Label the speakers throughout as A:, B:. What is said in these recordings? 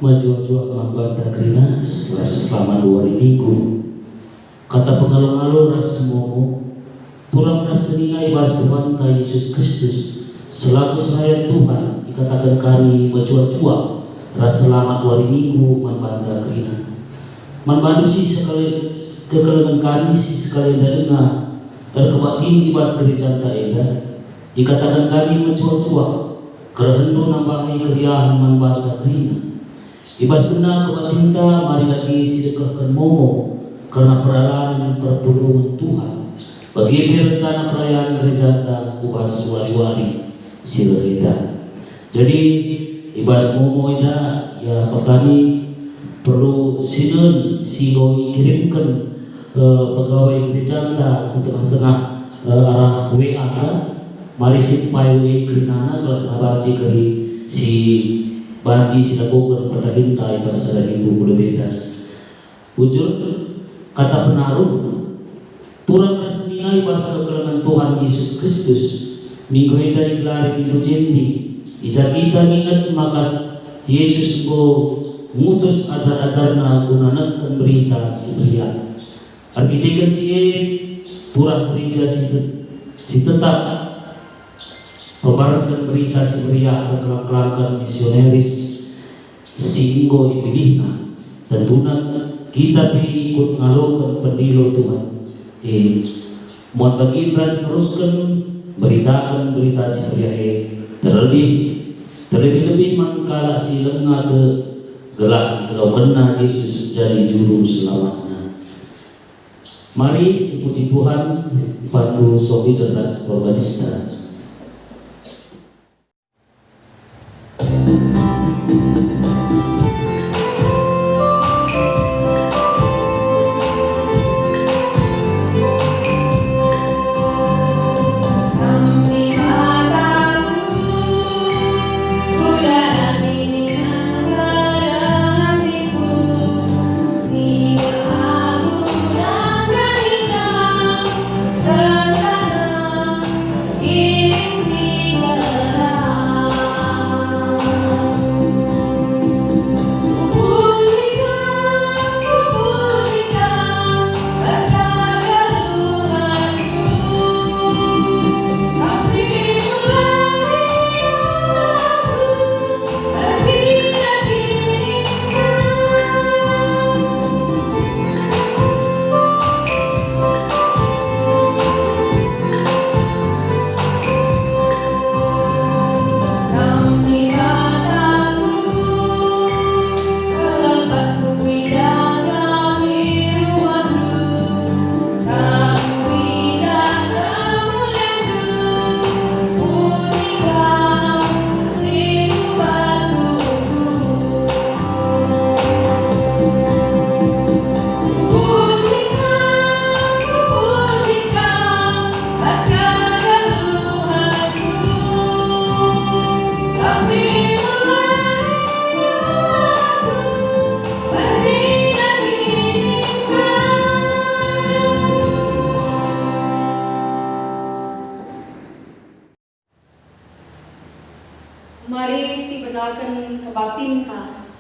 A: Maju-maju mambata krina selama 2 hari minggu. Kata pengalu-alu ras semomo turang ras seningai bas Tuhan Yesus Kristus selaku saya Tuhan ikatakan kari maju-maju ras selama 2 hari minggu mambata krina. Manbandu si sekali kekalangan kari si sekali dengar kebatin ibas gereja eda ikatakan kami maju-maju kerendu nambahi keriahan mambata krina. Ibas benar kebatinta mari lagi sedekahkan momo karena peralahan dan perpuluhan Tuhan bagi rencana perayaan gereja kubas wari-wari sireda. Jadi ibas momo ida ya kami perlu sinun siloi kirimkan pegawai gereja untuk tengah arah WA mari simpai WA kerinana kalau nabaci kari si baci sinagoga pada hintai bahasa Hindu berbeda. Ujur kata penaruh turang resminai bahasa kelengan Tuhan Yesus Kristus minggu eda iklari minggu jendi ija kita ingat maka Yesus go ngutus ajar-ajarna gunakan berita sibria artikan siye turah gereja si tetap membaratkan berita sibria kelak-kelakan misioneris singgo dipilihna dan tunang kita ikut ngalokan pendilo Tuhan mohon bagi beras teruskan beritakan berita sibria terlebih mangkala si lengah ke gelah kalau kena Yesus jadi juru selamatnya. Mari si puji Tuhan pandu sobi dan ras organista.
B: Mari si benakan kebatinka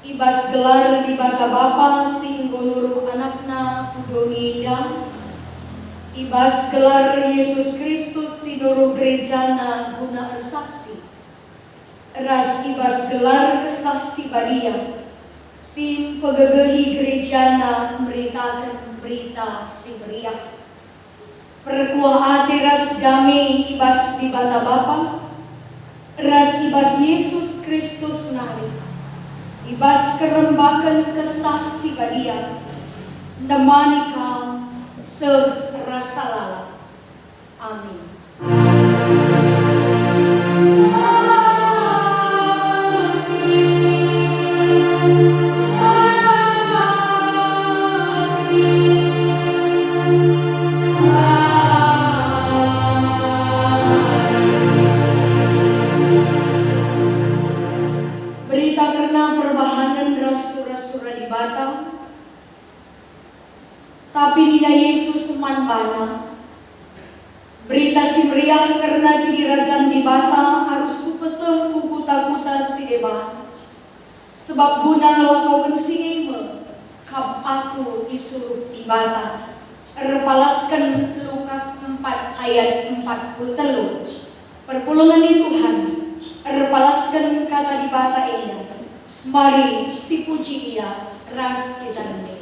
B: ibas gelar di bata bapa sing gonuruh anakna udoninga ibas gelar Yesus Kristus si nuruh gerejana guna saksi ras ibas gelar kesaksi badia sim pegegehi gerejana memberitakan berita si meriah perkuah hati ras damai ibas di bata bapa ras ibas Yesus Kristus nari ibas kerembakan kesaksi badia nemanika serasalala amin. Tapi nina Yesus semanpana berita si meriah karena di kerajaan di bata harus kupeseh kukuta-kuta si eba Sebab guna ngelakukan si eme, kab aku disuruh ibada. Repalaskan Lukas 4 ayat 43. Perpulungan di Tuhan, repalaskan kata dibata indah. Mari si puji ia, ras kita rendah.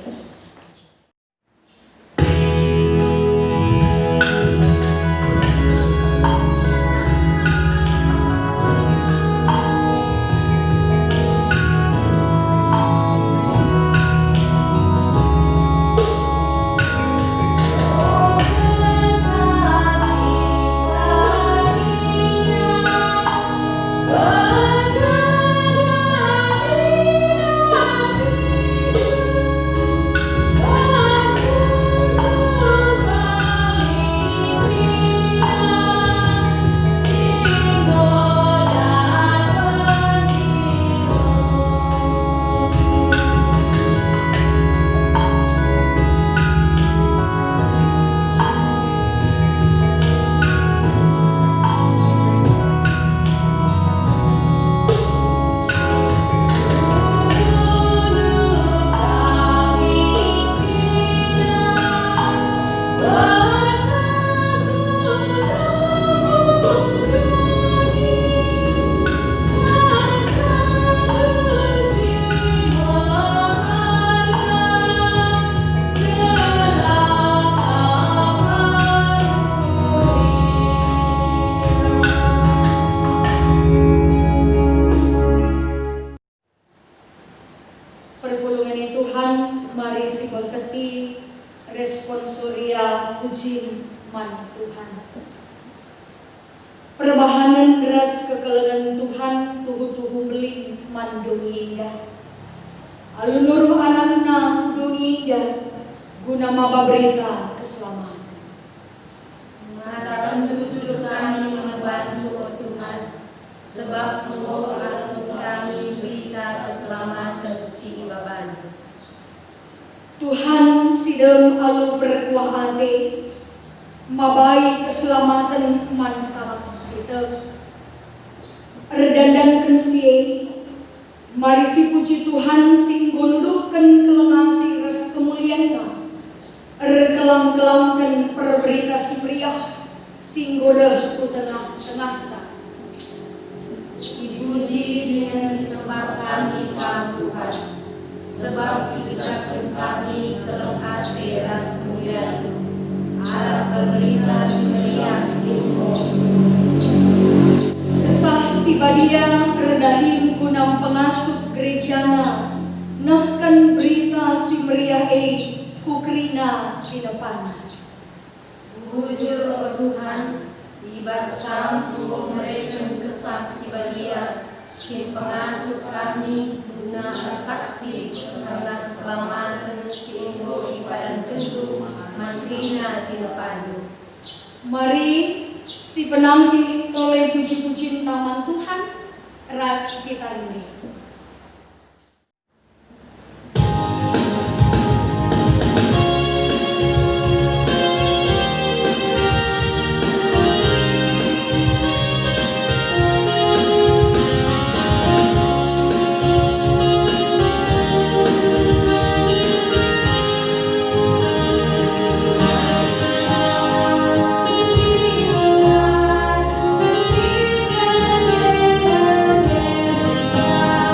B: Perpulungan Tuhan, mari si berkati responsoria puji man Tuhan. Perbahanan deras kekelengan Tuhan, tuhu-tuhu beling mandungi indah. Alunur anakna kudungi indah, guna maba berita keselamatan.
C: Mengatakan jujur kami membantu, oh Tuhan, sebab mengolah kami berita keselamatan si baban.
B: Tuhan sidem alu berkuah ade, mabai keselamatan mantap sidem. Redandan kensie, mari si puji Tuhan sing gonuduhkan kelengati res kemuliaan. Kelam-kelamkan perberita si priah, sing godeh ku tengah-tengah.
C: Dipuji dengan disembah kami Tuhan, sebab diucapkan kami kelengkati ras mulia arah pemerintah Meriah Simbo.
B: Kesah si badia redahin gunam pengasuh gerejana, nahkan berita si meriah kukrina di depan.
C: Bujur, oh Tuhan, bebaskan untuk mereka kesah si badia, si pengasuh kami guna saksi karena keselamatan Simbo ibadah tentu mantrina di depan.
B: Mari si penanti toleh puji-puji taman Tuhan, ras kita ini.
C: Terima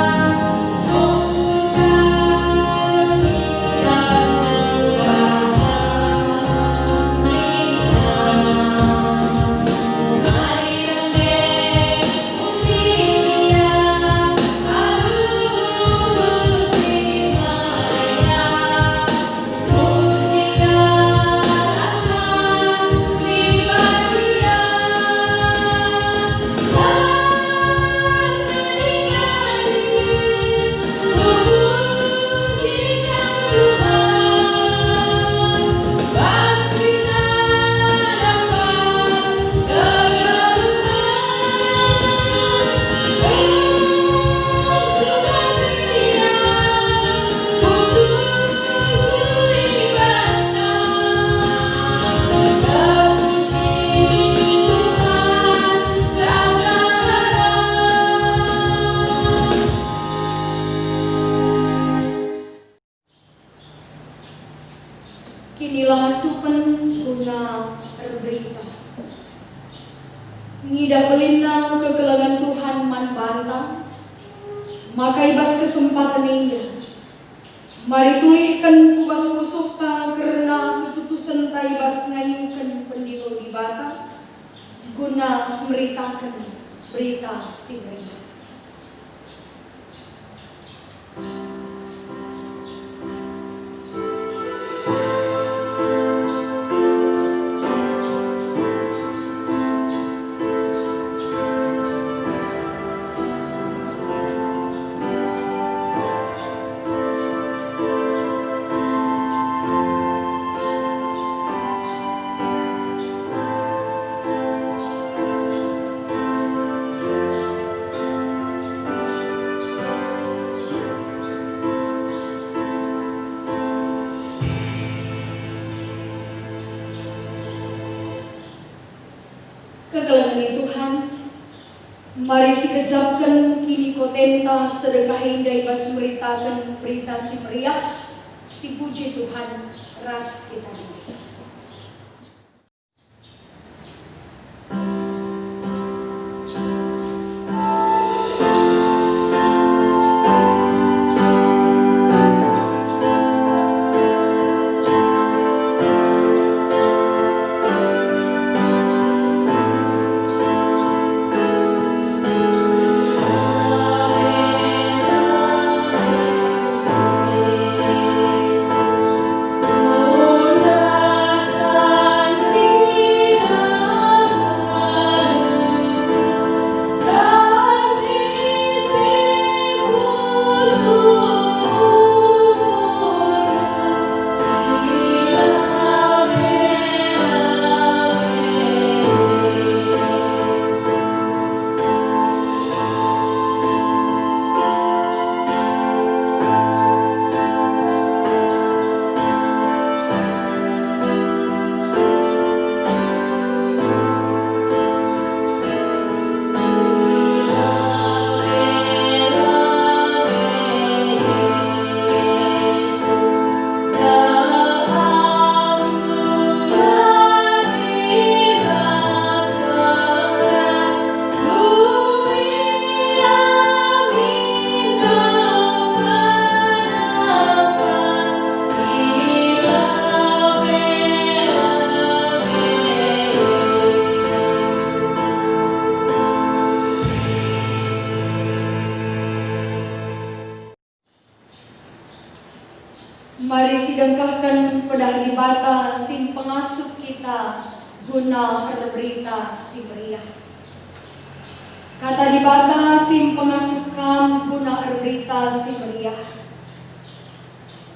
B: pilangasupan guna berberita. Ngidah belina kegelangan Tuhan man bantang, maka ibas kesempatan indah. Mari tulihkan kubas kusukta karena keputusan taibas ngayukan pendino di bata guna meritakan berita si berita. Kegelangan Tuhan, mari sikejapkan kini kotenta sedekah indah ibas meritakan berita si meriah, si puji Tuhan ras kita ini. Mari sidangkahkan pedah di bata sim pengasuh kita guna berberita si meriah. Kata di bata sim pengasuh kam guna berberita si meriah.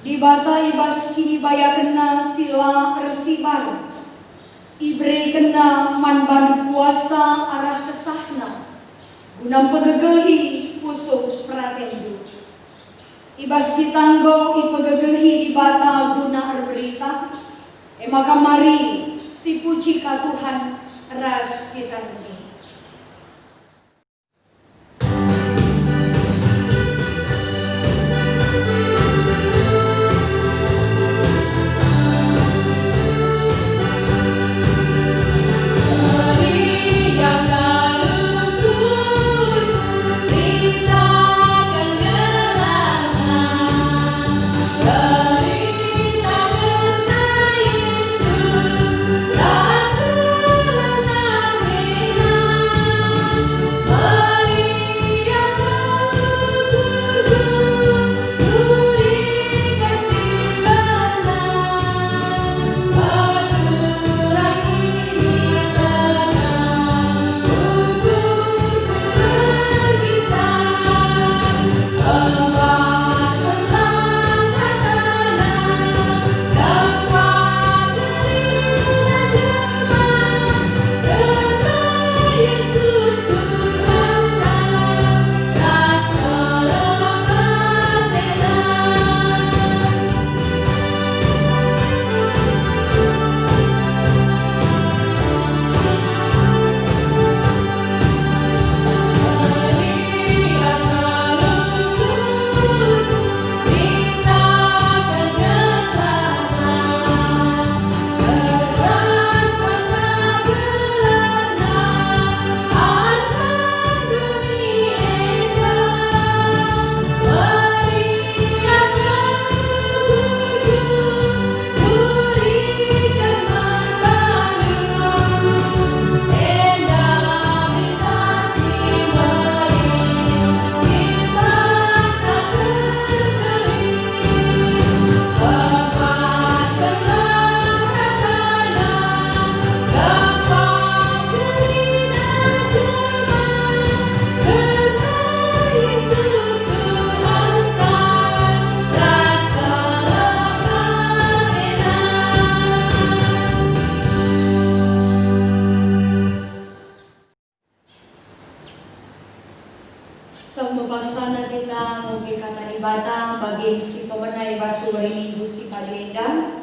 B: Di bata ibas kini baya kena sila resiban. Ibre kena man bandu kuasa arah kesahna. Guna pegegehi pusuk pratendu. Ibas ditanggo ipegegehi di bata guna berita. Maka mari si puji ka Tuhan ras kita ini.
C: Yesus,
B: Samapasana kita mugi kata dibata bagi si pemenai basu hari minggu si kalenda.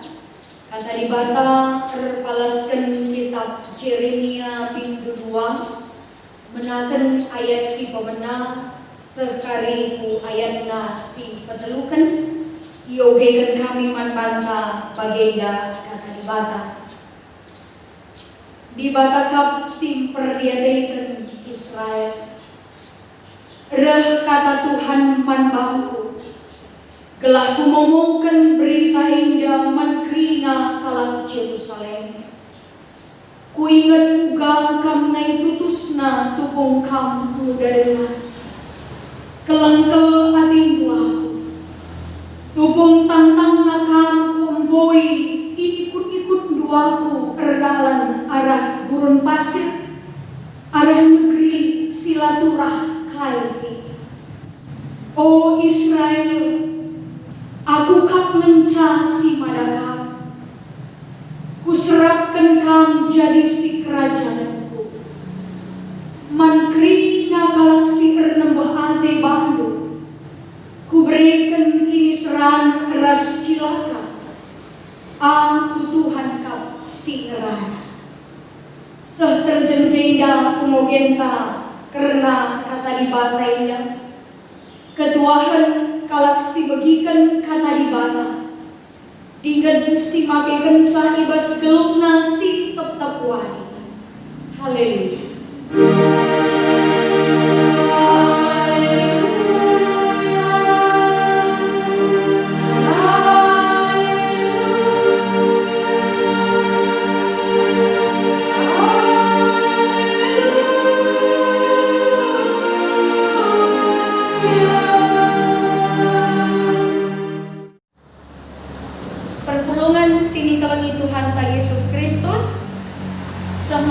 B: Kata dibata terpalaskan kitab Jeremia pintu 2 menaken ayat si pemenang sekali ku ayatna si petelukan yogekan kami manbanta bagenda kata dibata. Dibata kap si perdiadaikan Israel. Reh kata Tuhan manbangku, gelah ku ngomongkan berita indah mankrina kalang Jerusalem. Ku ingat uga kam nai tutusna tupung kam muda dengar. Kelengkel ati aku, tupung tantang nakam ku emboi ikut-ikut duaku erdalan arah gurun pasir, arah negeri silaturah. O Israel, aku kap ngenca si madakam, kuserapkan kam jadi si kerajaanku. Mankri nakalak si ernembah ate bandu, ku berikan kini seran ras cilaka. Aku Tuhan kap si ngerana. Seh terjenjenda pemogenta karena kata dibata indah. Ketuahan kalak si begikan kata dibata. Dengan si makekan sa ibas gelupna si tetap wani. Haleluya.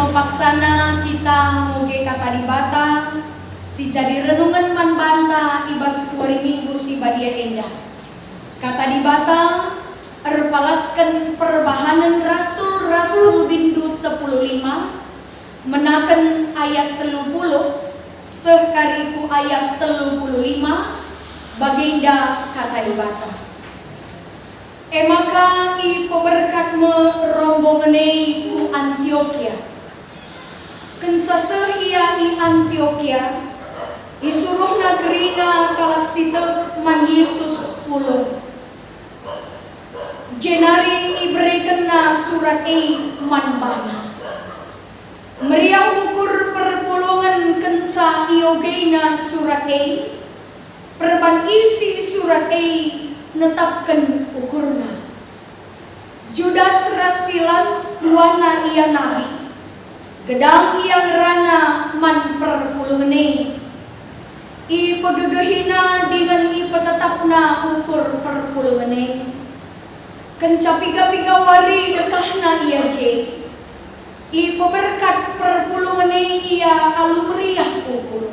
B: Paksana kita muge kata dibata si jadi renungan manbanta ibas kuari minggu si badia endah. Kata dibata erpalaskan perbahanan rasul bindu 10:5 menaken ayat 30 sekariku ayat 35 baginda kata dibata. Emaka i peberkat me rombongenei ku Antioquia. Kensa sehia i Antioquia, isuruh nagerina kalak sitep man Yesus pulung. Jenari iberikan na surat man bana. Meriah ukur perpulungan kensa iogena surat perban isi surat netapkan ukurna. Judas rasilas duana ia nabi. Gedang yang rana man perpulungan i pegegehina dengan i petetapna ukur perpulungan kenca piga-piga wari dekahna ia je i peberkat perpulungan ia alumriah ukur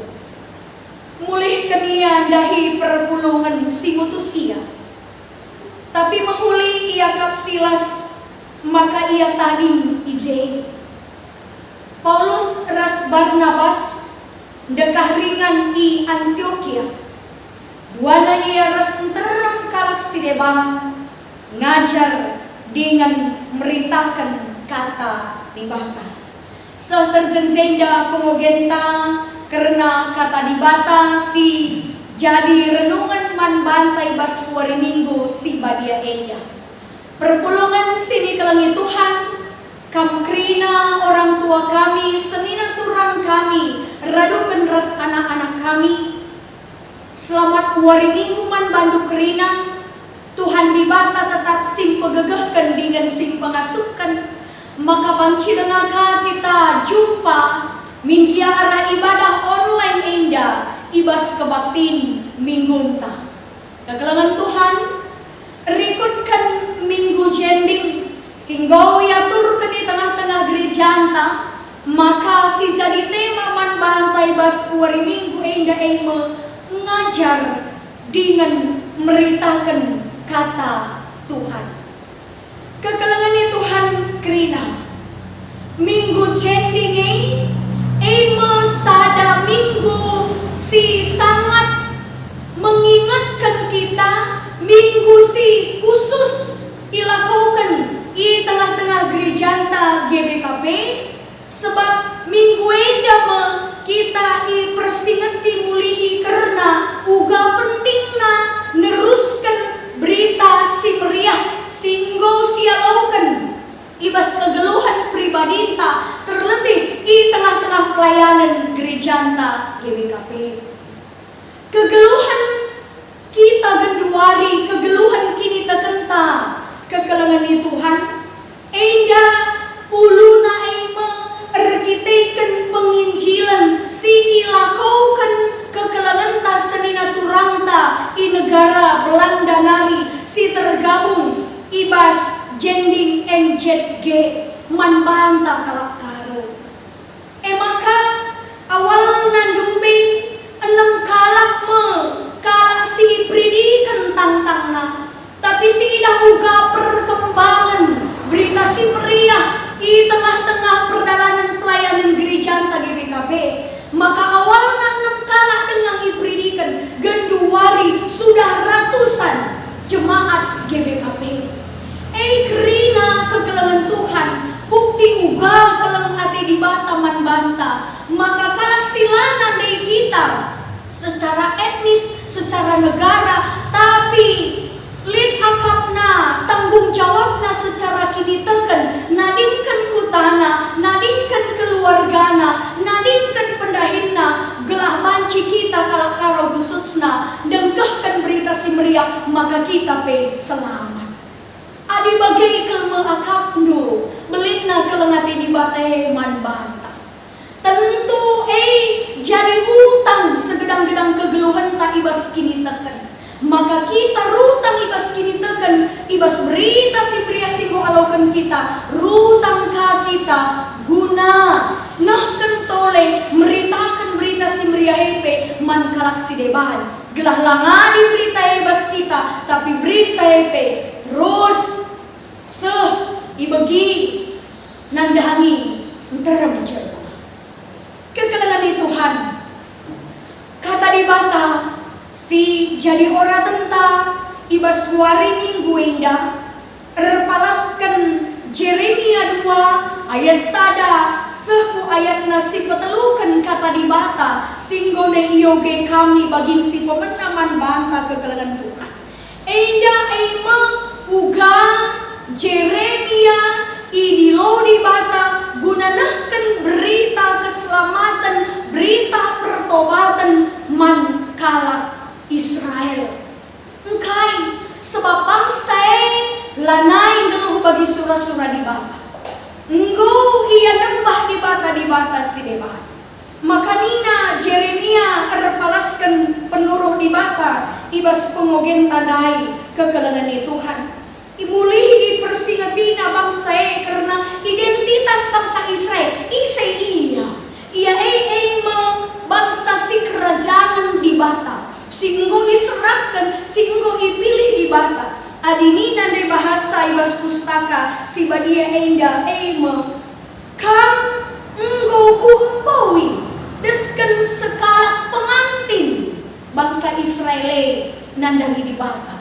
B: mulihkan ia dahi perpulungan si utus ia tapi mahuli ia kapsilas maka ia tading ije Paulus ras Barnabas dekah ringan di Antioquia. Duana ia ras enterem kalak sideba ngajar dengan meritakan kata dibata. Sel terjenjenda pengogenta karena kata dibata si jadi renungan man bantai bas kuari minggu si badia endah. Perpulungan sini kelangi Tuhan. Kamkrina orang tua kami, senina turang kami, radukan ras anak-anak kami. Selamat wari minggu man bandu kerina, Tuhan dibata tetap sing pegegehkan dengan sing pengasukan. Maka banci dengaka kita jumpa minggia arah ibadah online endah, ibas kebaktin minggunta. Kegelangan Tuhan, rikutkan minggu jending. Singgau ya turkan di tengah-tengah gereja anta, maka si jadi tema man bantai bas kuari minggu endah ngajar dengan meritakan kata Tuhan. Kekelangan Tuhan kerina minggu jendingi sada minggu si sangat kita minggu si khusus ilakukan i tengah-tengah gerejanta GBKP sebab minggu endama kita i persingeti mulihi karena uga pentingna neruskan berita si meriah singgo sialaukan ibas kegeluhan pribadita terlebih i tengah-tengah pelayanan gerejanta GBKP. Kegeluhan kita genduari, kegeluhan kini terkenta kekelengan di Tuhan. Enda uluna ema erkiteken penginjilan si ilakukan kekelengan ta senina turangta i negara Belanda nari si tergabung ibas Jending NZG manbanta kalak karo. Maka awal nandumbe enam kalak kalak si pridikan tantangna. Tapi si idah uga perkembangan berita si meriah i tengah-tengah perdalanan pelayanan gerejanta GBKP. Maka awalnya enam kalak dengan ipridikan genduari sudah ratusan jemaat GBKP. Kerina kekelengan Tuhan bukti uga keleng ade di bataman banta. Maka kalak silana dari kita secara etnis, secara negara, tapi lid akapna tanggung jawabna secara kini teken nadingkan kutana, nadingkan keluargana, nadingkan pendahinna gelah banci kita kalak karo khususna dengkahkan berita si meriah maka kita pe selamat. Adi bagai kelma akapnu belina kelengati di batai man banta. Tentu jadi hutang segedang-gedang kegeluhan tak ibas kini teken. Maka kita rutang ibas kini teken ibas berita si pria singgo alaukan kita rutang ka kita guna nah kentole meritakan berita si meriah hepe man kalak si deban gelah langadi berita ibas kita tapi berita hepe terus ibagi nandahangi terem cerita kekelengan di Tuhan kata di bata si jadi ora tenta ibas wari minggu indah erpalaskan Jeremia 2 ayat sada seku ayat nasi petelukan kata di bata singgone ioge kami bagin si pemenaman banta kekelengan Tuhan enda ema uga Jeremia idilo di bata gunanahkan berita keselamatan berita pertobatan man kalak Israel engkai sebab bangsa lanai geluh bagi surah-surah di bata enggo ia nembah di bata si debat maka nina Jeremia erpalaskan penuruh di bata ibas pengogen tandai kekelengan di Tuhan imulihi persingatina bangsa karena identitas bangsa Israel ia bangsa si kerajaan di bata singgo diserahkan singgo dipilih di bata adinina de bahasa ibas pustaka si badia enda kam enggo ku embawi desken sekala pengantin bangsa Israel nandangi di bata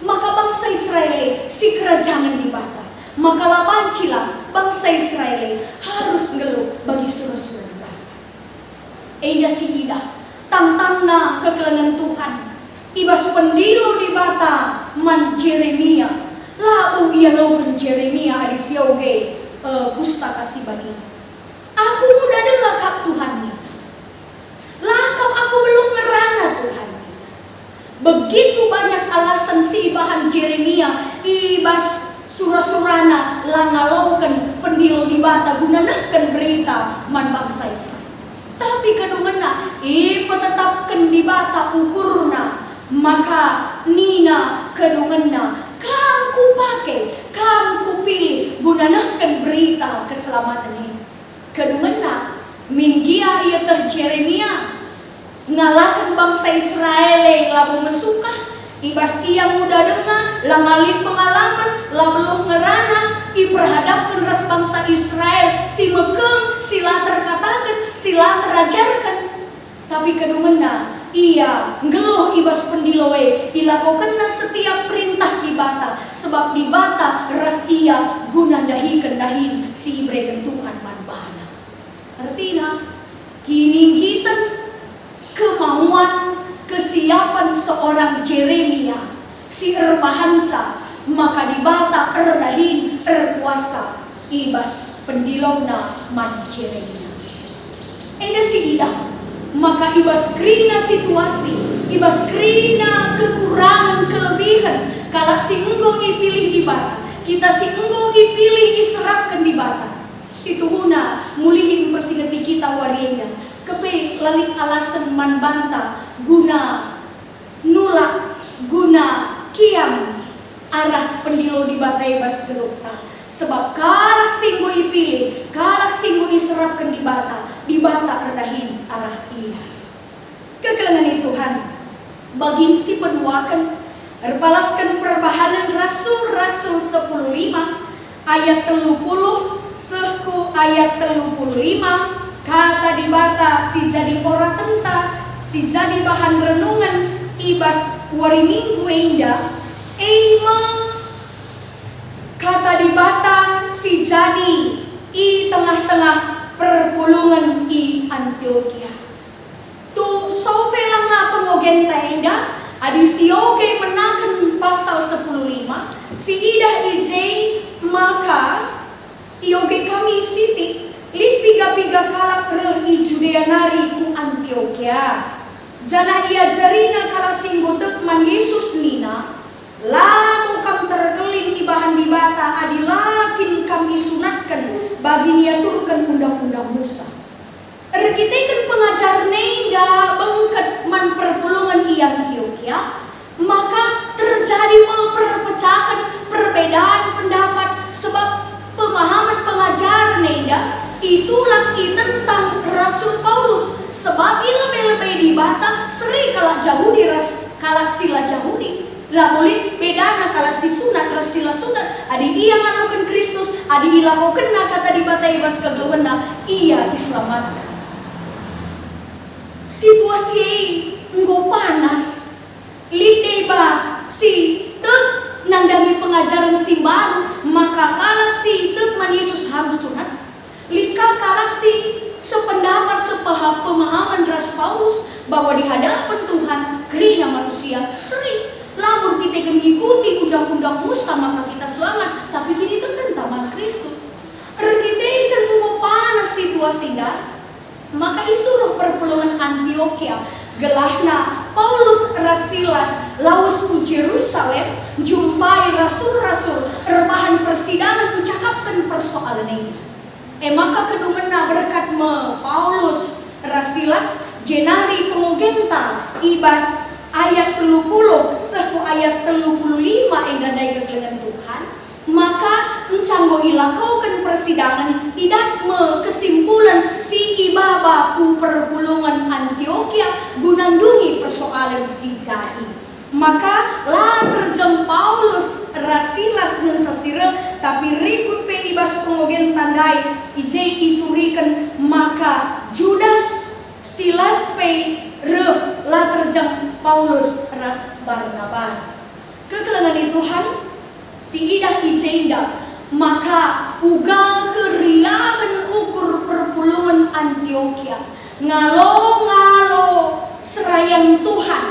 B: maka bangsa Israel si kerajaan di bata maka labancilah bangsa Israel harus ngeluh bagi surah-surah di bata enda si idah tantangna kekelengan Tuhan ibas pendilo di bata man Jeremia lau ia laukan Jeremia adis yoge pustaka si bagi aku udah dengar kap Tuhan kita lakap aku belum ngerana Tuhan. Begitu banyak alasan si ibahan Jeremia ibas surah-surana langalaukan pendilo di bata gunanahkan berita man bangsa Israel tapi kadungena petetapkan di bata ukurna maka nina kadungena kam ku pake kam ku pilih gunanahkan berita keselamatan ini kadungena minggia ia teh Jeremia ngalahkan bangsa Israel labu mesukah ibas ia muda dengar langalin pengalaman labeluh ngerana iperhadapkan ras bangsa Israel si mekeng sila terkatakan sila terajarkan tapi kedumena ia ngeluh ibas pendiloe ilakokenna setiap perintah di bata, sebab di bata ras ia guna dahikan dahin si ibreken Tuhan manbahana. Artinya kini kita kemauan kesiapan seorang Jeremia si erbahanca, maka di bata erdahin erkuasa ibas pendilongna man Jeremia. Eda si idah, maka ibas krina situasi, ibas krina kekurangan kelebihan, kalau si enggo ipilih di bata, kita si enggo ipilih iserapkan di bata. Situhuna mulihin persingeti kita warienda, kepe lalik alasan man banta guna nulak, guna kiam arah pendilo di bata ibas gelukta. Sebab kalak singgo ipilih, kalak singgo diserapkan di bata erdahin arah iya. Kegelangan Tuhan, bagin si peduakan, erpalaskan perbahanan Rasul-Rasul 10:5, ayat 30, seku ayat 35, kata di bata si jadi ora tenta, si jadi bahan renungan, ibas wari minggu indah, kata di bata si jadi i tengah-tengah perpulungan i Antioquia. Tu sope langa pengogen tenda adi si oge menakan pasal 10:5 si idah ijay maka ioge kami siti lipiga-piga kalak reh i Judea nari ku Antioquia. Jana ia jarina kala singgotek man Yesus nina lamu kam terkelin ibahan di bata adi lakin kami sunatkan bagi niaturkan undang-undang Musa. Erkitekan pengajar nenda bengket man perpulungan i Antioquia, maka terjadi perpecahan, perbedaan pendapat sebab pemahaman pengajar nenda itulah tentang Rasul Paulus. Sebab ia lebih-lebih di bata seri kalak Yahudi kalak sila Yahudi. Lah boleh bedana kalau si sunat rasila sunat adi ia ngalakukan Kristus adi ilakokan kata di bata ibas kegeluhena ia diselamatkan. Situasi enggo panas lideba si tek nandangi pengajaran si baru, maka kalak si tek man Yesus harus sunat lika kalak si sependapat pemahaman Rasul Paulus bahwa di hadapan Tuhan kerina manusia sering labur kita mengikuti undang-undang Musa maka kita selamat, tapi kini tentang taman Kristus. Kita ikan mau panas situasinya, maka isuruh perpulungan Antioquia gelahna Paulus Rasilas laus ku Jerusalem jumpai rasul-rasul rebahan persidangan mencakapkan persoalan ini. Maka kedumena berkat Paulus Rasilas jenari pengogenta ibas ayat 30 seku ayat 35 enggandai kegelengan Tuhan, maka encanggo ilakaukan persidangan tidak kesimpulan si ibaba ku perpulungan Antioquia gunandungi persoalan si jadi. Maka lah terjem Paulus Rasilas ngentasire tapi rikut pe ibas pengogen tandai ijai iturikan maka Judas Silas pe lah terjem Paulus ras Barnabas. Kegelangan Tuhan si idah ijenda maka uga keriahan ukur perpulungan Antioquia ngalo-ngalo serayang Tuhan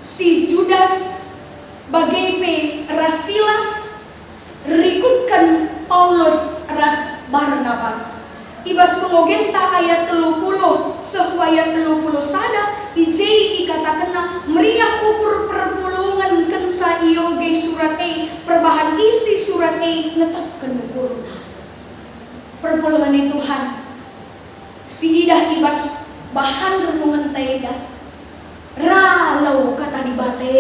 B: si Judas bagai pe Rasilas rikutkan Paulus ras Barnabas. Ibas pengogenta ayat 30 seku ayat 30 sada ijai ikatakanna meriah ukur perpulungan kensa ioge surat perbahan isi surat netapkan ukurna perpulungan Tuhan si idah ibas bahan renungan tenda ralau kata di bate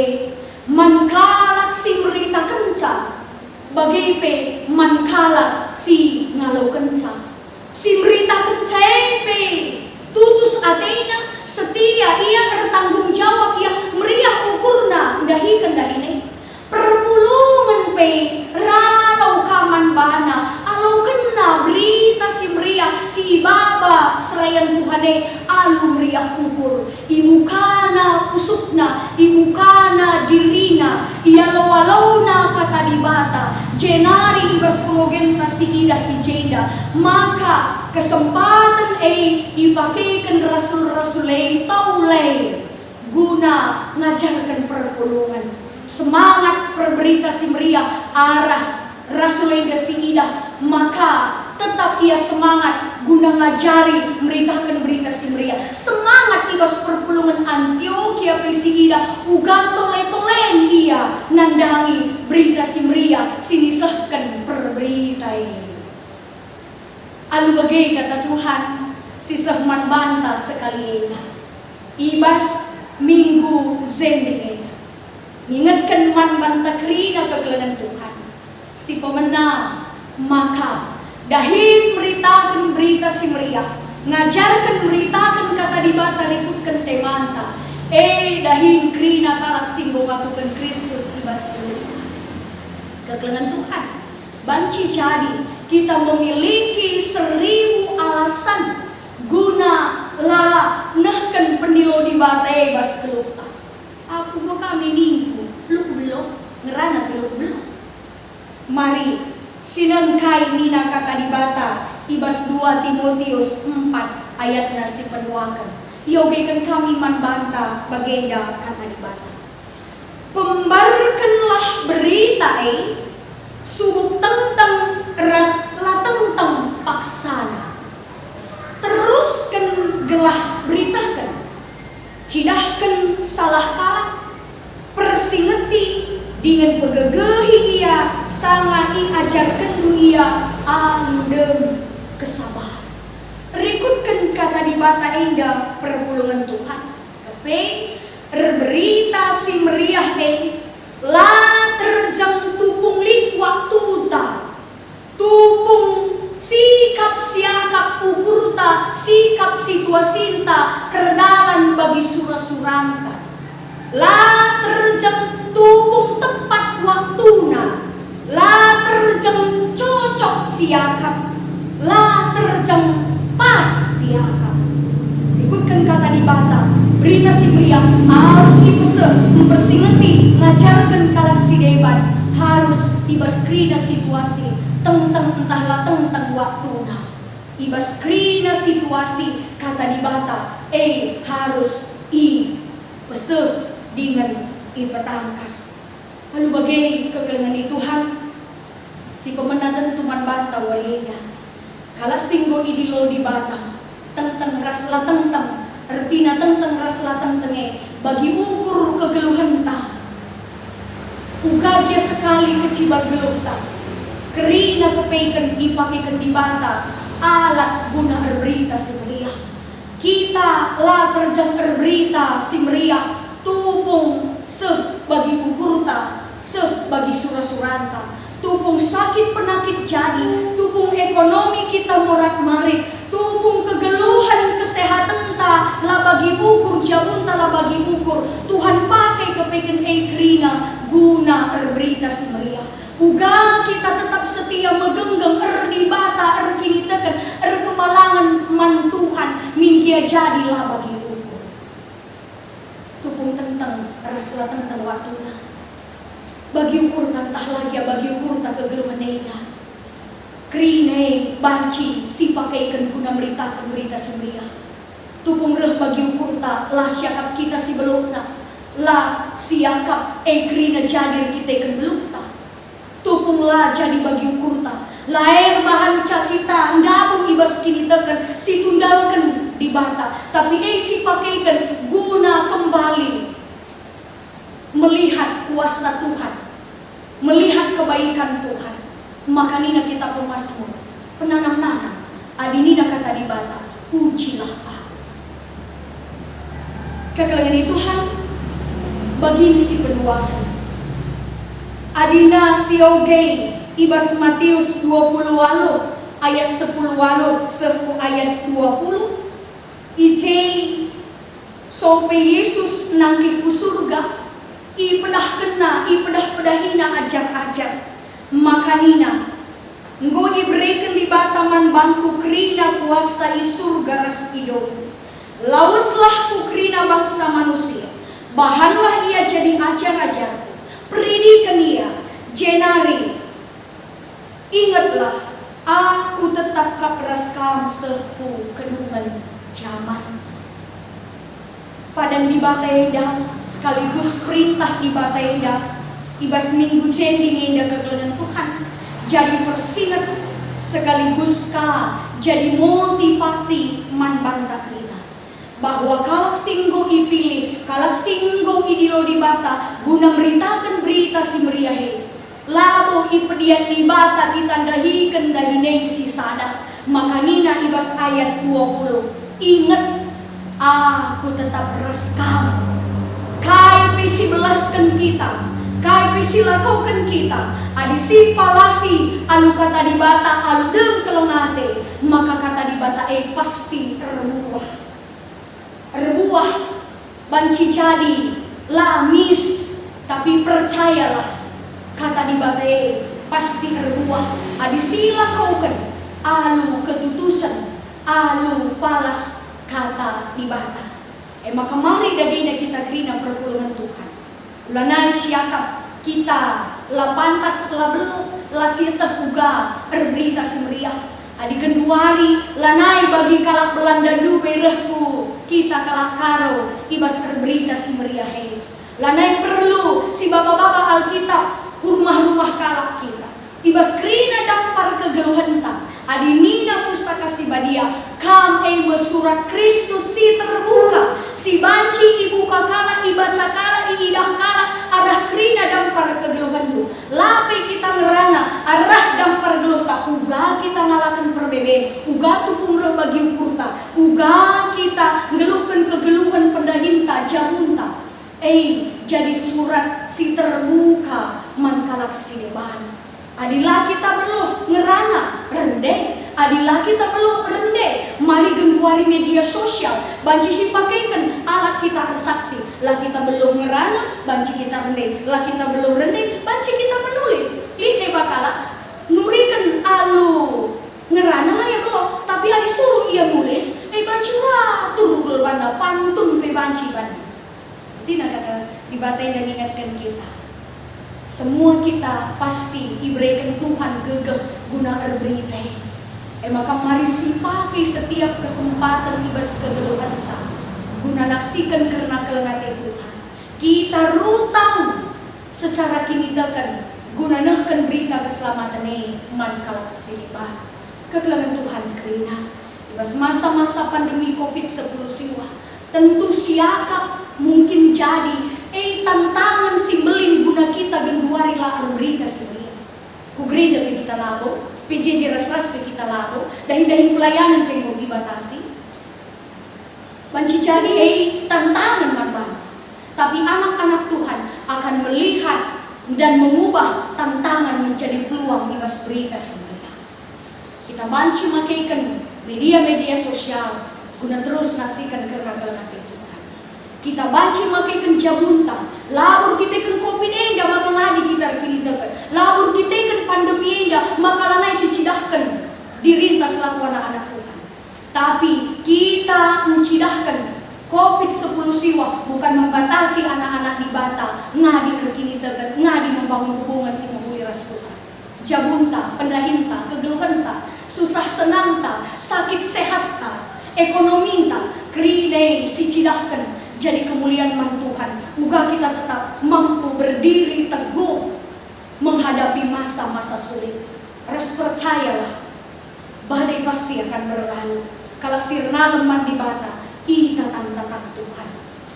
B: mankalak si merita kenca bagi pe mankalak si ngalau kenca si merita kencepe tutus Athena setia ia bertanggung jawab ia meriah ukurna dahikan dahine perpulungan pe ralau kaman bana alau kena berita si meriah si ibaba serayan Tuhane alu meriah ukur imukana usuk Ida, maka kesempatan dipakaikan rasul-rasul taulai guna ngajarkan perpulungan. Semangat perberita si meriah arah rasul si Ida, maka tetap ia semangat guna ngajari meritakan berita si meriah. Semangat ibas perpulungan Antioquia si Ida, uga tole-tolen ia nandangi berita si meriah, sinisahkan perberita ini. Alu bagai kata Tuhan, sisah man banta sekali ina. Ibas minggu zending ina. Ngingatkan man banta kerina kekelengan Tuhan. Si pemenang maka dahin meritakan berita si meriah, ngajarkan meritakan kata di bata rikutkan temanta. Dahin krina kalak simbol ngakukan Kristus ibas itu. Kekelengan Tuhan. Banci jadi kita memiliki 1000 alasan guna lah nahkan pendilo di bata ibas kelukta. Aku gua kami minggu, lu belum ngerana belum. Mari sinangkai nina kata di bata ibas 2 Timotius 4 ayat nasi penuakan. Yogekan kami manbanta bagenda kata di bata. Pembarkanlah berita subuk tentang ras latentang paksana. Teruskan gelah beritakan. Cidahkan salah kalah. Persingeti dengan pegegehi ia sangat ajarkan ia anudem kesabaran. Rikutkan kata di bata indah perpulungan Tuhan. Kepe berita si meriah la terjang tupung lik waktu ta. Tupung sikap siakap ukur ta, sikap situasi ta perdalan bagi surah-suranta. La terjang tupung tepat waktuna, la terjang cocok siakap, la terjang pas siakap. Ikutkan kata di bata, berita si meriah harus dipesen, mempersingeti, ngajarkan kalak si debat, harus ibas krina situasi, tentang entahlah tentang waktuna. Ibas krina situasi kata di bata, harus pesen dengan ipetangkas. Lalu bagai kegelengan di Tuhan, si pemenatan tuman bata warienda. Kala singgo idilo di bata, tentang raslah tentang, artina tentang raslah tentang bagi ukur kegeluhan ta. Ugagia sekali kecibal geluh ta. Kerina kepeikan dipakaikan di bata, alat guna berita si meriah. Kita lah terjang berita si meriah. Tupung bagi ukurta, bagi surah-suranta. Tupung sakit penakit jadi, tupung ekonomi kita morat-marit, tupung kegeluhan kesehatan ta lah bagi ukur, jabunta lah bagi ukur. Tuhan pakai kepeken krina guna berita si meriah. Uga kita tetap setia megenggang di bata kini tekan kemalangan man Tuhan minggia jadilah bagi ukur. Tupung tentang raslah tentang waktunya. Bagi ukur tantah lagi bagi ukur tak kegeluhan nega. Krine banci si pakaikan guna meritakan berita semeriah. Tupung reh bagi ukur tak lah siakap kita si belukna. Lah siakap krina jadir kita ikan belukta. Tupung lah jadi bagi ukur tak. Lahir bahan cak kita ndabung ibas kini tekan si tundalkan di bata, tapi si pakaikan guna kembali melihat kuasa Tuhan, melihat kebaikan Tuhan. Maka nina kita pemasmur, penanam-nanam, adinina kata di bata, pujilah aku. Kekelengan Tuhan bagi si penuakan. Adina siogei ibas Matius 20 walu ayat 10 walu serku ayat 20. Ijei sope Yesus nangkih ku surga, ipedah kena, ipedah pedahina ajar-ajar. Makanina nggo diberikan di bataman bangku krina kuasa i surga ras idom. Lawaslah ku krina bangsa manusia, bahanlah ia jadi ajar-ajarku. Pendidikan ia jenari. Ingatlah, aku tetap kam sepu kedungan zaman. Padan di Bataenda sekaligus perintah di Bataenda ibas minggu jending enda kekelengan Tuhan jadi persingat sekaligus jadi motivasi man banta kita bahwa kalak singgo ipilih kalak singgo idilo di Bata guna meritakan berita si meriahe labo ipedian di Bata ditandahikan dahinei si sadar makanina ibas ayat 20 ingat aku tetap reskam kai pisi belaskan kita kai pisi lakaukan kita adisi palasi alu kata di Bata alu dem kelengate maka kata di Bata pasti rebuah banci jadi lamis tapi percayalah kata di Bata pasti rebuah adisi lakaukan alu ketutusan alu palas kata di Bata maka mari dagingnya kita kerina perpulungan Tuhan ulanai siakap kita la pantas la beluk la sirtah uga berita semeriah adi genduari lanai bagi kalak Belanda du berehku kita kalak karo ibas berita semeriah lanai perlu si bapak-bapak Alkitab rumah-rumah kalak kita ibas kerina dampar kegeluhenta adi nina pustaka si badia kam surat Kristus si terbuka si banci ibuka kala ibaca kala iidah kala arah kerina dampar kegeluhandu lape kita ngerana arah dampar geluh tak uga kita ngalakan perbebe uga tupung bagi ukurta uga kita ngeluhkan kegeluhan pendahinta jabunta jadi surat si terbuka man kalak si deban adilah kita perlu ngerana rendeh adilah kita perlu rendeh mari genduari media sosial banci si pakaikan alat kita bersaksi lah kita belum ngerana banci kita rendeh lah kita belum rendeh banci kita menulis lide bakala nurikan alu ngerana lah ya belum tapi adi suruh ia nulis banci wah turul banda pantun banci banda tina kata dibatain dan ingatkan kita semua kita pasti diberikan Tuhan gegeh guna berberita. Maka mari si pakai setiap kesempatan ibas kegeluhan kita guna naksikan karena kelengatan Tuhan. Kita rutang secara kini tekan guna nehkan berita keselamatan man kalak siliban. Kekelengan Tuhan kerina ibas masa-masa pandemi COVID-19 siwa tentu siakap mungkin jadi tantangan simbelin guna kita genduari lah berita sebenarnya. Ku gereja pe kita labo, PJJ ras-ras pe kita labo, dahin-dahin pelayanan pe ngobi batasi. Banci jadi tantangan marbanta. Tapi anak-anak Tuhan akan melihat dan mengubah tantangan menjadi peluang ibas berita sebenarnya. Kita banci makaikan media-media sosial guna terus naksikan karena kelengatan Tuhan. Kita banci makaikan jabunta, labur kita kan COVID enda maka ngadi kita kini tekan. Labur kita kan pandemi enda maka lanai sicidahkan dirintas laku anak-anak Tuhan. Tapi kita mencidahkan COVID-19 siwa bukan membatasi anak-anak di Bata ngadi kini tekan, ngadi membangun hubungan si menguliras Tuhan. Jabunta, pendahinta, kegeluhanta, susah senangta, sakit sehatta, ekonominta, krine sicidahkan jadi kemuliaan man Tuhan. Uga kita tetap mampu berdiri teguh menghadapi masa-masa sulit. Res percayalah, badai pasti akan berlalu. Kalau sirna lemah di Bata, ita tatang Tuhan.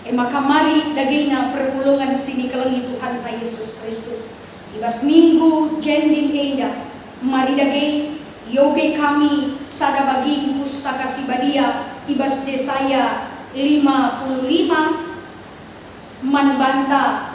B: Maka mari dagina perpulungan sini kelengi Tuhan ta Yesus Kristus. Ibas minggu jending enda, mari daging yoge kami sada bagi pustaka si badia ibas Yesaya 55 manbanta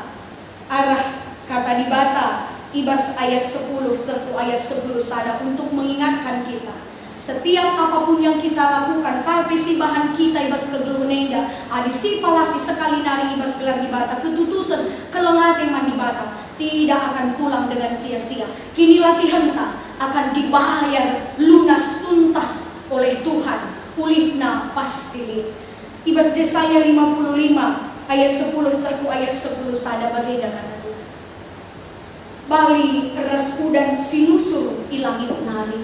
B: arah kata di Bata ibas ayat 10 serta ayat 10 sada untuk mengingatkan kita setiap apapun yang kita lakukan KPC bahan kita ibas kegelunenda adisi palasi sekali nari ibas gelar di Bata ketutusan kelengate man di Bata tidak akan pulang dengan sia-sia. Kini latihan tak akan dibayar lunas tuntas oleh Tuhan pulihna pasti. Ibas Yesaya 55 ayat 10 serta ayat 10 sada bageda kata Tuhan. Bali ras udan sinusur ilangit nari.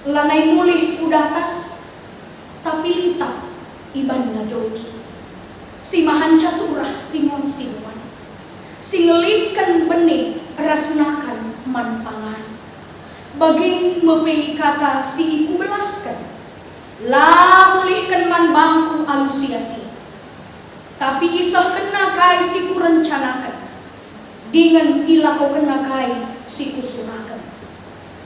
B: lanai mulih kudatas, tapi litak iban nadogi. Si mahan caturah Simon Sinuan, si ngelitkan benih rasnakan manpangan. Bagi mepei kata si iku belaskan, la mulihkan man bangku alusiasi. Tapi isah kena kai si ku rencanakan, dengan ilako kena kai si ku surahkan.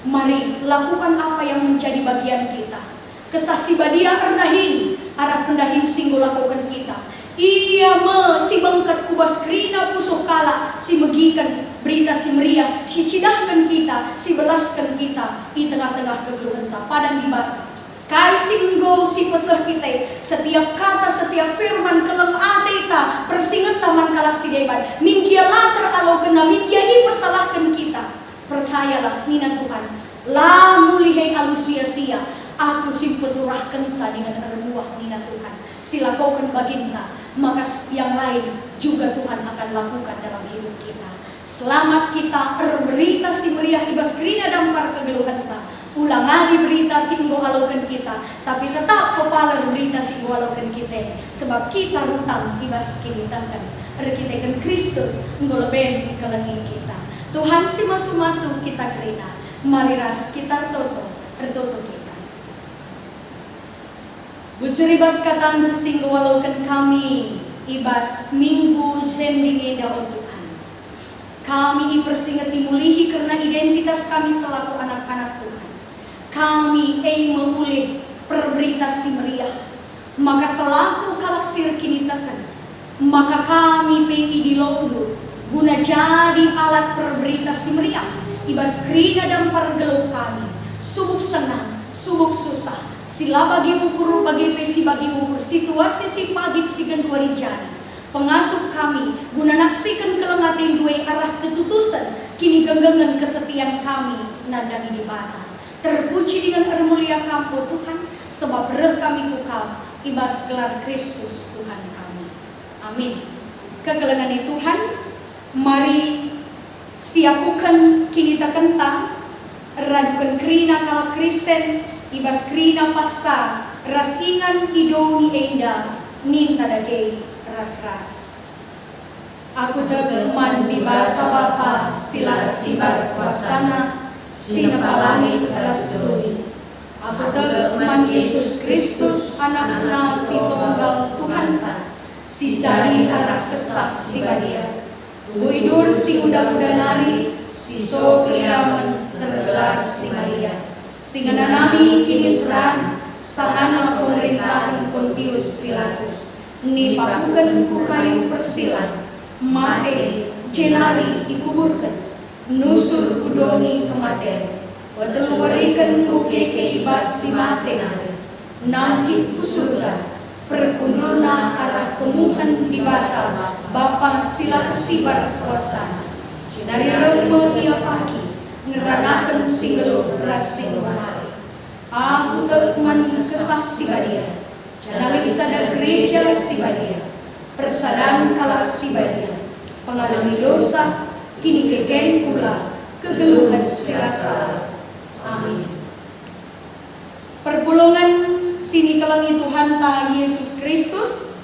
B: Mari lakukan apa yang menjadi bagian kita. Kesasi badia erdahin, arah pendahin singgo lakukan kita. Ia si bangkat kubas krina pusuh kala, si megikan berita si meriah, si cidahkan kita, si belaskan kita di tengah-tengah kegeluhan tak padang di bata. Kai singgo si pesah kita, setiap kata, setiap firman kelem ateta, persinget taman kalak si deban, minggia latar alo kena, minggia i persalahkan kita. Percayalah nina Tuhan, la mulihai alusia-sia, aku si peturahkan sa dengan remuah nina Tuhan. Silakan baginda, maka yang lain juga Tuhan akan lakukan dalam hidup kita. Selamat kita berita si meriah ibas krina dampar kegeluhan kita. Ulang lagi berita singgo halukan kita, tapi tetap kepala berita singgo halukan kita, sebab kita hutang ibas kinitakan rekitakan Kristus ngoleben kelengin kita. Tuhan si masuk-masuk kita kerina, mari ras kita toto kita. Bujur ibas katandu singgo halukan kami ibas minggu sendingeda o Tuhan. Kami ipersingat dimulihi karena identitas kami selaku anak-anak Tuhan. Kami memulih perberita si meriah, maka selaku kalaksir kinitakan, maka kami di londo guna jadi alat perberita si meriah ibas krina dan pergeluh kami, subuk senang, subuk susah, sila bagi ukur bagi pesi bagi ukur, situasi si pagit si genduari jadi pengasuh kami guna naksikan kelengatin dua arah ketutusan, kini genggengan kesetiaan kami nandani di bata. Terpuji dengan mulia Kamu Tuhan, sebab reh kami kukau ibas gelar Kristus Tuhan kami. Amin. Kekelengan Tuhan, mari siapukan kini takentang, radukan krina kala Kristen, ibas krina paksa, ras ingan idoni enda, ninta dagay ras-ras. Aku tegeman di bata bapa, sila sibar kuasana, sinapalangit rasuli. Aku tegeman Yesus Kristus, anak-anak si tunggal Tuhan ta, si jadi arah kesah si badia. Tuidur si muda-muda nari, si so keliaman tergelar si Maria. Singana nami kini serang, sangana pemerintahan Pontius Pilatus. Nipakukan ku kayu persilan, mate jenari dikuburkan. Nusur kudoni kematian, wateluarikan ku keke ibas si mate nari. Nangkit ku surga, perkundulna arah kemuhan di bata, Bapa sila sibar kuasa. Jenari rembo ia pagi, ngeranakan singgelo ras singgelo hari. Aku teman kesah si badia, jenari sada gereja si badia, persadaan kalak si badia, pengalami dosa, kini keken pula kegeluhan sirasa. Amin. Perpulungan sini kelengi Tuhan ta Yesus Kristus,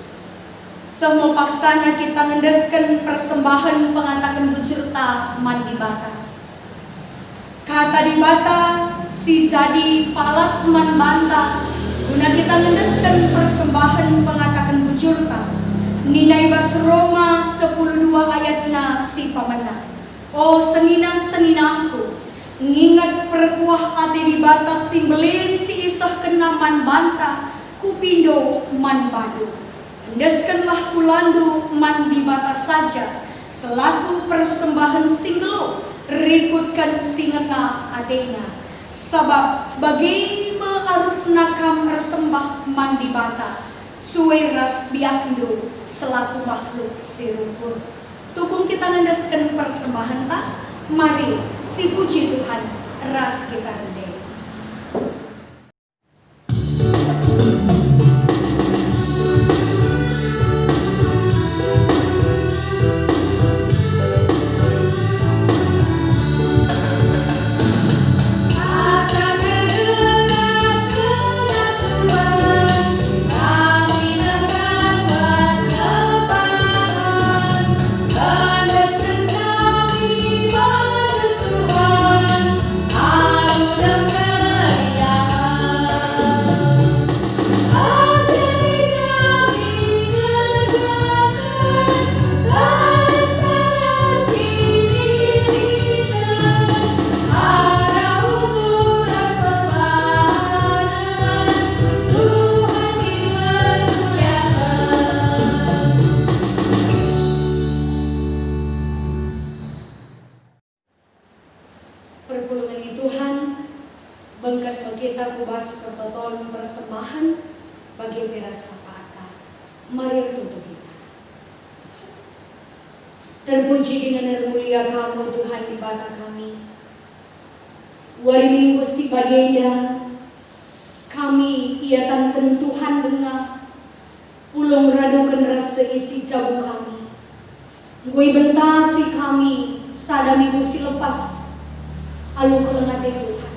B: semua paksanya kita ngendeskan persembahan pengatakan bujur ta mandi bata. Kata di bata si jadi palas man banta, guna kita ngendeskan persembahan pengatakan bujur ta. Ninai bas Roma 10:2 ayatna si pamana. Oh senina-seninaku, ngingat perkuah ati di batas simbelin si isah kenaman banta, kupindo man badu. Endeskanlah kulandu man di batas saja, selaku persembahan singgelo, rikutkan singena adena. Sabab bagi harus nakam persembah man di bata, sueras biakndo selaku makhluk sirupur. Tukung kita ngendeskan persembahan tak, mari si puji Tuhan ras kita rendai.
C: Asa
B: untuk kita. Terpuji dengan mulia Kamu Tuhan di bata kami. Wari minggu si bagenda kami iatan Tuhan dengar ulung radukan rasa isi jabu kami. Gue bentasi kami sada minggu si lepas alu kelengate Tuhan.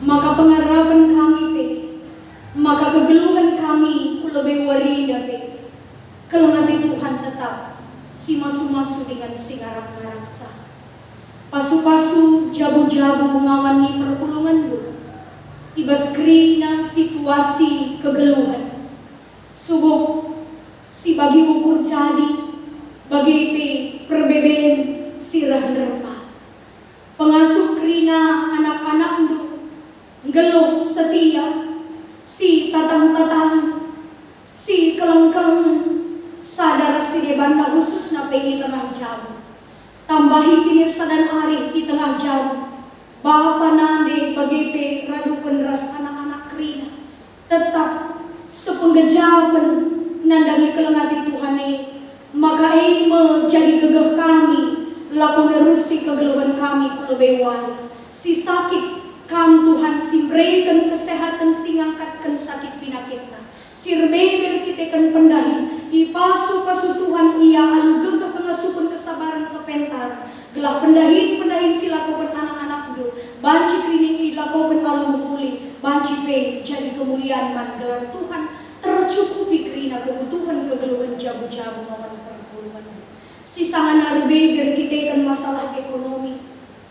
B: Maka pengharapan kami pe, maka kegeluhan kami ku lebih warinda pe. Kelengate Tuhan tetap si masu-masu dengan singarang ngaraksa. Pasu-pasu jabu-jabu ngawani perpulungan bu. Ibas kerina situasi kegeluhan. Subuk si bagi ukur jadi, bagi pe perbeben sirah nerpa. Pengasuh kerina anak-anak ndu, geluh setia, si tatang-tatang, si keleng-keleng, sadar si debanda khusus nape di tengah jabu. Tambahi kinir sadan ari di tengah jabu. Bapa nande bagepe radukan ras anak-anak kerina. Tetap sepun gejaban nandangi kelengati Tuhane. Maka eime jadi gegah kami. Laku nerusi kegeluhan kami kulebe wali. Si sakit kam Tuhan si berikan kesehatan si ngangkatkan sakit pinakitna. Si rebeber kitekan pendahi. Ipasu-pasu Tuhan ia alu gegah pengasupan kesabaran kepentar. Gelah pendahin si lakukan anak-anak do. Banci kini lakukan alu muli. Banci pe jadi kemuliaan man gelar Tuhan. Tercukupi kerina kebutuhan kegeluhan jabu-jabu ngawan perpuluhan. Si sangan arubeber kitekan masalah ekonomi.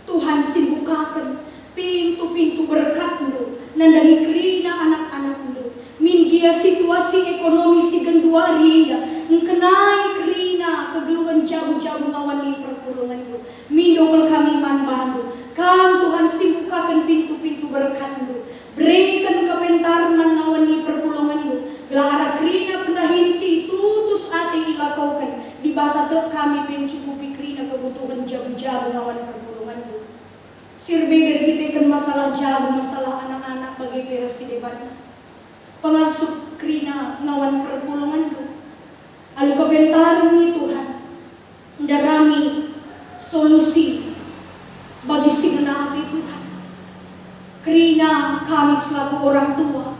B: Tuhan si bukakan pintu-pintu berkat do. Nandani kerina anak-anak do. Minggia situasi ekonomi si genduari ya. Ngkenai kerina kegeluhan jabu-jabu ngawan di perpulungan do. Mindokal kami man bandu. Kam Tuhan si bukakan pintu-pintu berkat do. Berikan kepentaran ngawan di perpulungan do. Gelara kerina pendahin si tutus ate ilakaukan. Di bata kami pencukupi kerina kebutuhan jabu-jabu ngawan perpulungan do. Sirbeber kitekan masalah jabu, masalah anak-anak bagi versi debatnya. Pengasuh kerina ngawan perpulungan do. Alu kepentaran ni Tuhan. Darami solusi bagi si menaati Tuhan. Kerina kami selaku orang tua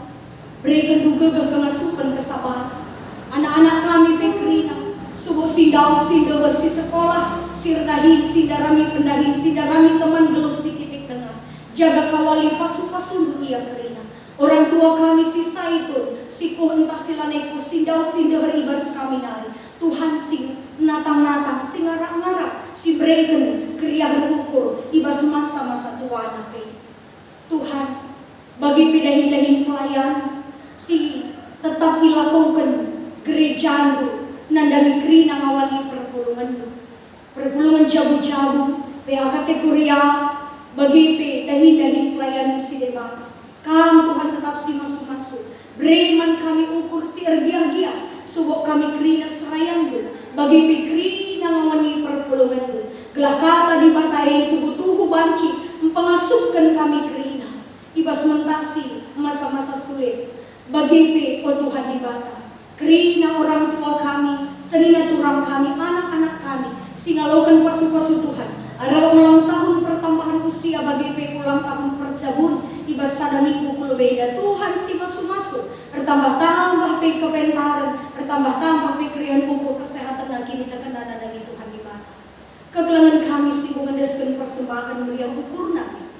B: berikan juga pengasuhan kesabaran. Anak-anak kami pekerina subuh sindau bersih sekolah sirdahin sindarami pendahin sindarami teman gelus sikitik dengar. Jaga kawali pasu-pasu dunia kerina. Orang tua kami sisa itu siku entah silaneku sindau ibas kami nari. Tuhan sing natang-natang sing ngarak-ngarak si berikan kriah ukur ibas masa-masa tua nape. Tuhan bagi pedahin-dahin pelayan si tetap dilakukan gereja lu nandani kerina ngawani perpulungan jabu-jabu PAKT Kuria bagi pedahin-dahin pelayan si deba. Kam Tuhan tetap si masuk-masuk. Breman kami ukur si ergia-gia. Subok kami kerina serayang du. Bagi pe kerina ngawani perpulungan du. Gelah kata di batai tubuh-tubuh banci. Mempengasupkan kami kerina. Ibas mentasi masa-masa sulit. Bagi pe o Tuhan di bata. Kerina orang tua kami. Serina turang kami, anak-anak kami. Singalaukan pasu-pasu Tuhan. Ada ulang tahun pertambahan usia bagi pe ulang tahun perjabun. Ibas sadamiku kulo beda Tuhan si masu-masu. Bertambah-tambah pe kepentaran. Bertambah-tambah pe krian buku kesehatan dan kini terkena dari Tuhan di bata. Kegelangan kami si mengendeskan persembahan meriah ukur nabi.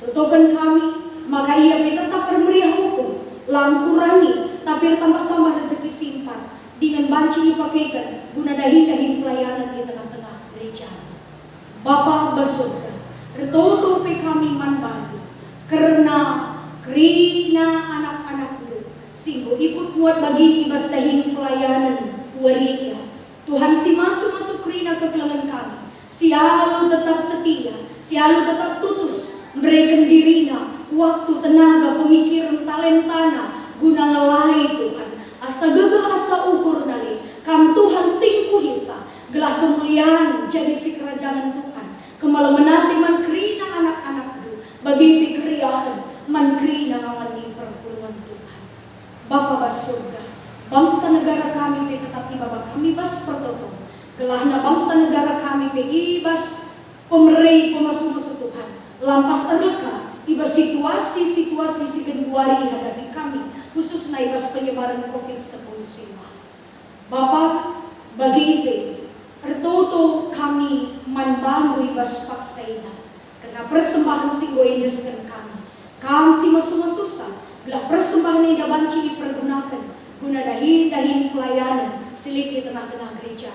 B: Tutupan kami, maka ia pe tetap bermeriah ukur. Lang kurangi, tapi bertambah-tambah rezeki simpan. Dengan banci dipakaikan, guna dahin-dahin pelayanan di tengah-tengah gereja. Bapa bersurga, retutu pe kami manbadu. Karena kerina anak-anak itu singgo ikut muat bagi ibas dahin pelayanan waria. Tuhan si masuk kerina kegelangan kami. Sialu tetap setia, sialu tetap tutus memberikan dirina waktu, tenaga, pemikiran, talentana guna ngelai Tuhan. Asa gegah asa ukur nali kam Tuhan singku hisa gelah kemuliaan jadi si kerajaan Tuhan. Kemalah menanti man kerina anak-anak itu bagi pikirian man kerina ngawan di perpulungan Tuhan. Bapa basurga, bangsa negara kami tapi Bapak kami bas pertotong. Gelahna bangsa negara kami beibas pemerintah pemasuk-masuk Tuhan. Lampas erleka ibas situasi-situasi si genduari dihadapi kami, khususnya ibas penyebaran COVID-19 sila. Bapak bagi IP ertoto kami manbandu ibas paksaina karena persembahan si goyendeskan kami. Kami si masuk-masusah belah persembahan yang dabanci dipergunakan guna dahin pelayanan silik di tengah-tengah gereja.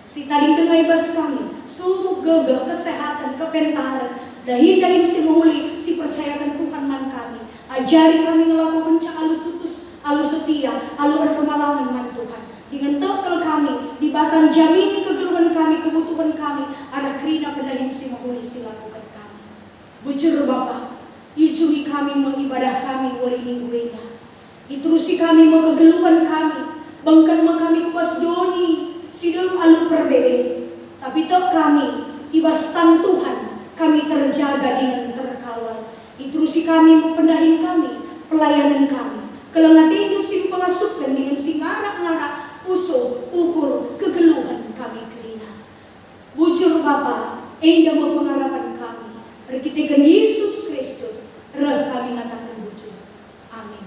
B: Si tadi tengah ibas kami sumuk gagah kesehatan kepentaran dahin si muhuli si percayakan Tuhan man kami. Ajari kami melakukan alu tutus, alu setia, alu berkemalangan man Tuhan. Dengan total kami di batang jamini kegeluhan kami, kebutuhan kami, arah kerina pendahin si muhuli si lakukan kami. Bujur Bapak, ijumi kami mengibadah kami wari minggu ini. Iturusi kami mengegeluhan kami, bangkan kami kupas doni, sidung alu perbebe. Tapi tok kami, ibas tan Tuhan, kami terjaga dengan terkawal. Iturusi kami pendahin kami, pelayanan kami. Kelengat itu si pengasupkan dengan si ngarak-ngarak, usul, ukur, kegeluhan kami kerina. Bujur Bapa, enda pengharapan kami. Berkitekan Yesus Kristus, reh kami ngatakan bujur. Amin.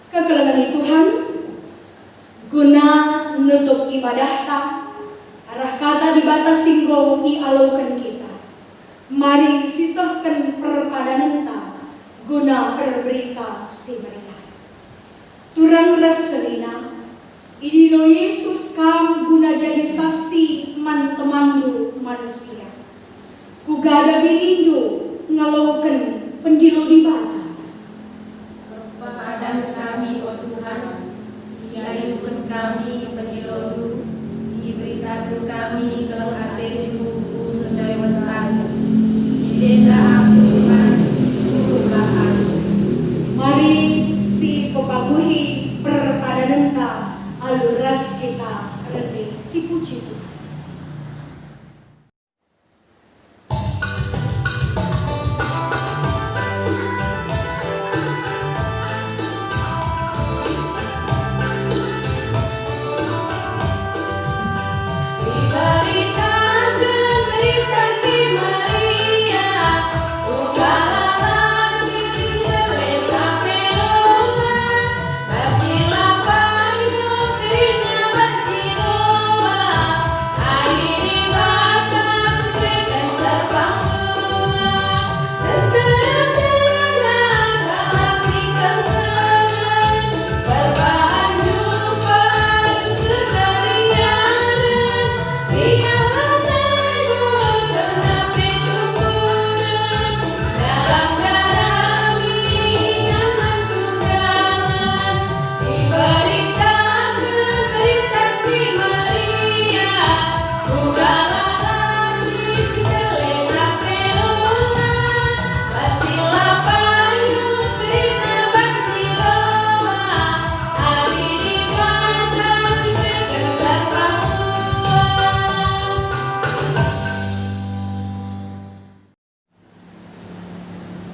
B: Kekelengan Tuhan, guna menutup ibadah kami, arah kata dibatasi go i alaukan kita. Mari sisahkan perpadanan ta, guna berberita si meriah. Turang raselina, idilo Yesus kam guna jadi saksi man temandu manusia. Kugada binindo ngalaukan pendilo di bata.
C: Perpadan kami, oh Tuhan, diayukan kami pendilodu, diberitakan kami kelang atedu sedaywan kami. Dijenda aku Tuhan, suruhlah aku.
B: Mari si pepaguhi perpadanan ta, aluras kita rendah si puji Tuhan.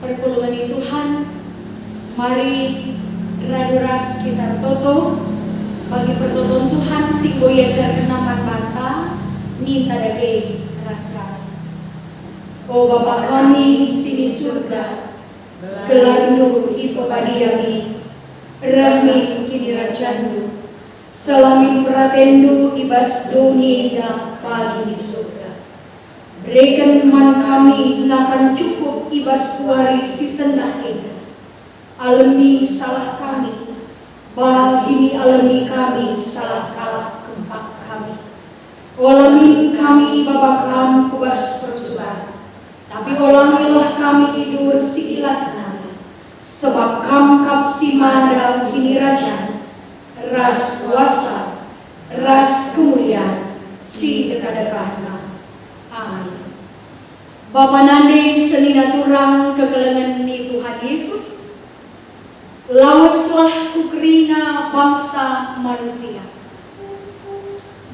B: Perpuluhan Tuhan, mari raduras kita toto bagi pertolongan Tuhan sing boyajar kenaman banta ninta dage ras-ras. O Bapa kami sini surga, gelarnu ipo padiami, rahmi kini rajandu, salamin pratendu ibas doni indah pagi di surga. Berikan man kami nakan cukup ibas wari si sendah ega. Alami salah kami, bagini alami kami salah kalah kempak kami. Olamin kami ibabakam kubas persuan, tapi olamilah kami idur si ilat nami. Sebab kam kap si mada kini rajan, ras kuasa, ras kemuliaan, si dekat-dekatna. Amin. Bapa nande selina turang kegelengan ni Tuhan Yesus, lawaslah kukerina bangsa manusia.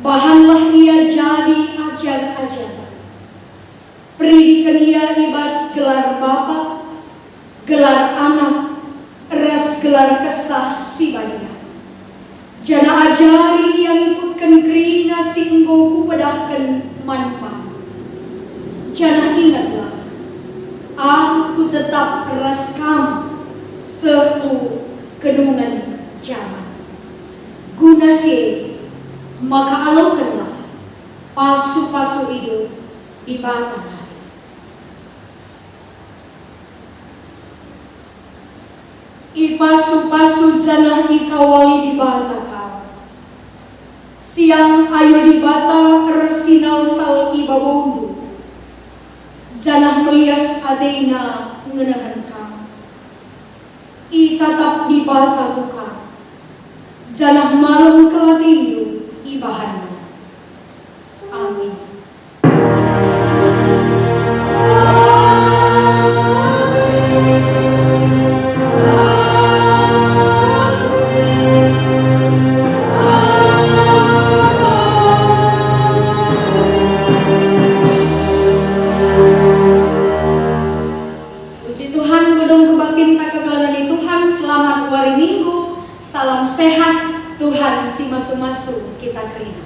B: Bahanlah ia jadi ajar-ajar. Pendidikan ia ibas gelar Bapa, gelar Anak, ras gelar kesah si badia. Jana ajari yang ikutkan kerina singgo ku pedahkan manfaat. Jana ingatlah, aku tetap keras kamu seku kedungan zaman. Guna si maka alokanlah pasu-pasu hidup di batang hari. Ipasu-pasu janah ikawali di batang kau. Siang ayo di bata ersinau sal ibabondu. Janah melias adena ngenahan kau. Itatap di bata buka. Janah malam kelatindu ibahannya. Amin. Puji Tuhan, godong kebaktin tak kegelangan Tuhan, selamat hari Minggu, salam sehat, Tuhan si masu-masu kita kerina.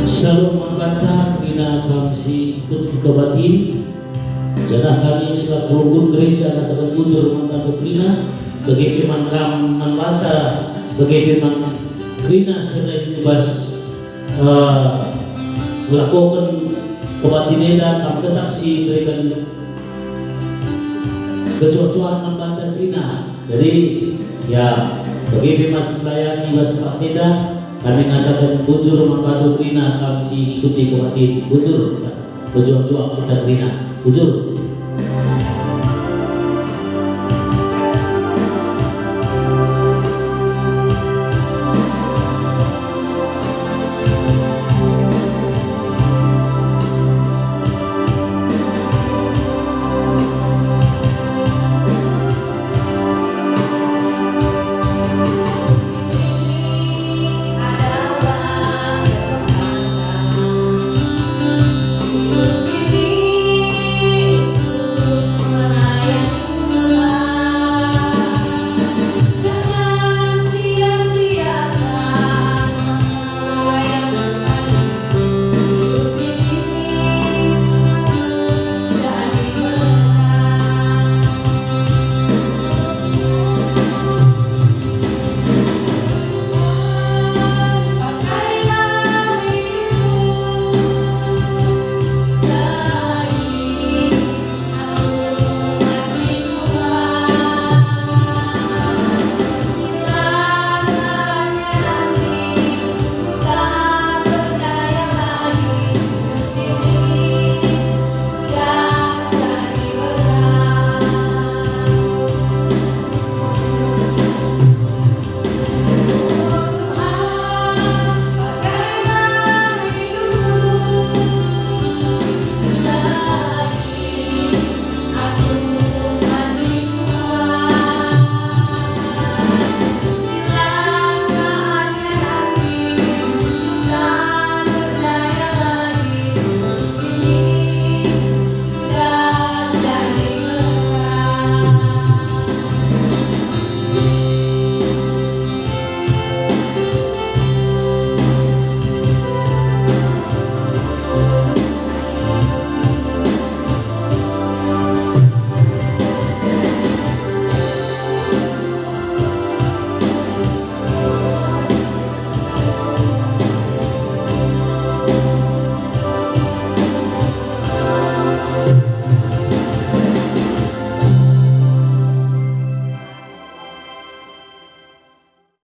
A: Shalom membantah bina kamsi ikut kebatin. Janah kami selaku rukun gereja katakan bujur membantu krina bagi firman kam membantah bagi firman krina selain bebas melakukan kebatinnya kam tetap si berikan kecocokan membantah krina. Jadi ya bagi firman selayani bahasa paseda kami mengatakan bujur mengadu krina kami ikuti kebatin bujur berjuang-juang kita krina bujur.